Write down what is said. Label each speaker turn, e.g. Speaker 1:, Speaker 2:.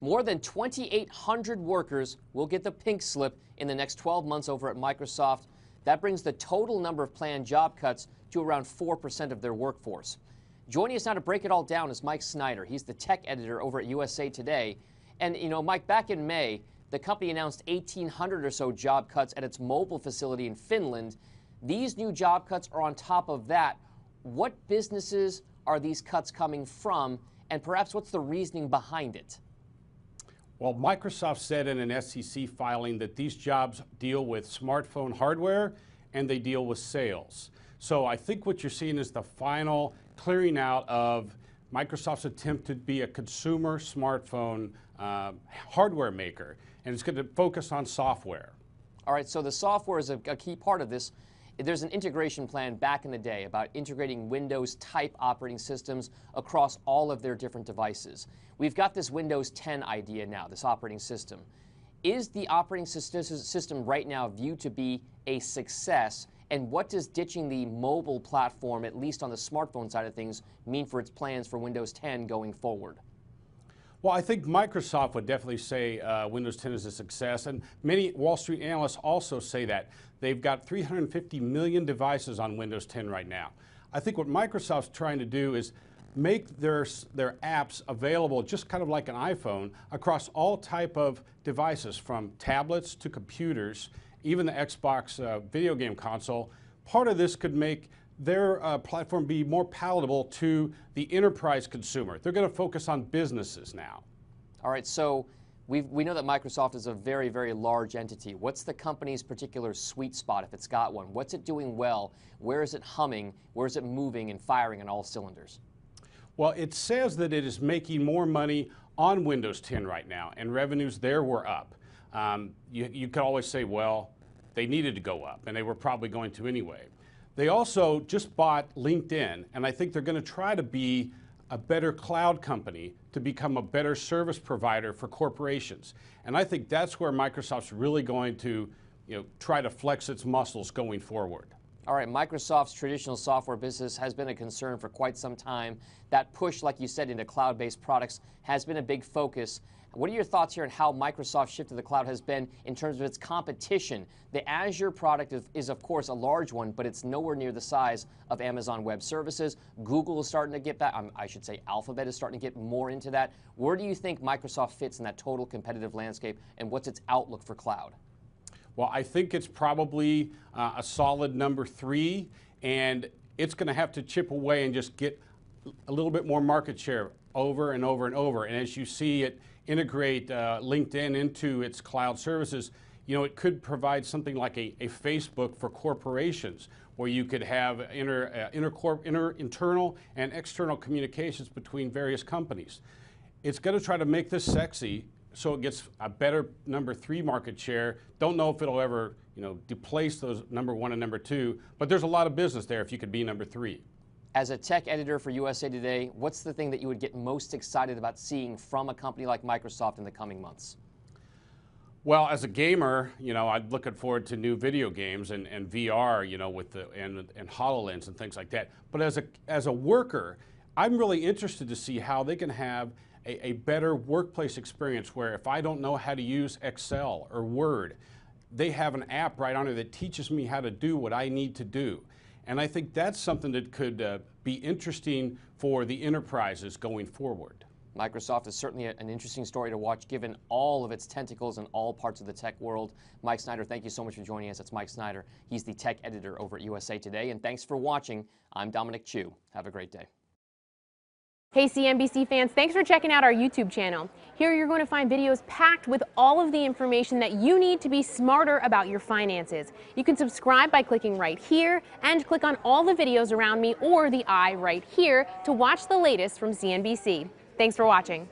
Speaker 1: More than 2,800 workers will get the pink slip in the next 12 months over at Microsoft. That brings the total number of planned job cuts to around 4% of their workforce. Joining us now to break it all down is Mike Snyder. He's the tech editor over at USA Today. And, Mike, back in May, the company announced 1,800 or so job cuts at its mobile facility in Finland. These new job cuts are on top of that. What businesses are these cuts coming from, and perhaps what's the reasoning behind it?
Speaker 2: Well, Microsoft said in an SEC filing that these jobs deal with smartphone hardware and they deal with sales. So I think what you're seeing is the final clearing out of Microsoft's attempt to be a consumer smartphone hardware maker, and it's going to focus on software.
Speaker 1: All right, so the software is a key part of this. There's an integration plan back in the day about integrating Windows-type operating systems across all of their different devices. We've got this Windows 10 idea now, this operating system. Is the operating system right now viewed to be a success? And what does ditching the mobile platform, at least on the smartphone side of things, mean for its plans for Windows 10 going forward?
Speaker 2: Well, I think Microsoft would definitely say Windows 10 is a success, and many Wall Street analysts also say that. They've got 350 million devices on Windows 10 right now. I think what Microsoft's trying to do is make their apps available just kind of like an iPhone across all type of devices, from tablets to computers, even the Xbox video game console. Part of this could make their platform be more palatable to the enterprise consumer. They're going to focus on businesses now.
Speaker 1: All right, so we know that Microsoft is a very, very large entity. What's the company's particular sweet spot, if it's got one? What's it doing well? Where is it humming? Where is it moving and firing on all cylinders?
Speaker 2: Well, it says that it is making more money on Windows 10 right now, and revenues there were up. You could always say, well, they needed to go up, and they were probably going to anyway. They also just bought LinkedIn, and I think they're going to try to be a better cloud company to become a better service provider for corporations. And I think that's where Microsoft's really going to try to flex its muscles going forward.
Speaker 1: All right, Microsoft's traditional software business has been a concern for quite some time. That push, like you said, into cloud-based products has been a big focus. What are your thoughts here on how Microsoft's shift to the cloud has been in terms of its competition? The Azure product is of course, a large one, but it's nowhere near the size of Amazon Web Services. Google is starting to get that. I should say Alphabet is starting to get more into that. Where do you think Microsoft fits in that total competitive landscape, and what's its outlook for cloud?
Speaker 2: Well, I think it's probably a solid number 3, and it's going to have to chip away and just get a little bit more market share over and over and over. And as you see it integrate LinkedIn into its cloud services, it could provide something like a Facebook for corporations, where you could have internal and external communications between various companies. It's going to try to make this sexy so it gets a better number 3 market share. Don't know if it'll ever displace those number 1 and number 2, but there's a lot of business there if you could be number 3.
Speaker 1: As a tech editor for USA Today, what's the thing that you would get most excited about seeing from a company like Microsoft in the coming months?
Speaker 2: Well, as a gamer, I'm looking forward to new video games and VR, with and HoloLens and things like that. But as a worker, I'm really interested to see how they can have a better workplace experience, where if I don't know how to use Excel or Word, they have an app right on there that teaches me how to do what I need to do. And I think that's something that could be interesting for the enterprises going forward.
Speaker 1: Microsoft is certainly an interesting story to watch, given all of its tentacles in all parts of the tech world. Mike Snyder, thank you so much for joining us. That's Mike Snyder. He's the tech editor over at USA Today. And thanks for watching. I'm Dominic Chu. Have a great day.
Speaker 3: Hey CNBC fans, thanks for checking out our YouTube channel. Here you're going to find videos packed with all of the information that you need to be smarter about your finances. You can subscribe by clicking right here, and click on all the videos around me or the eye right here to watch the latest from CNBC. Thanks for watching.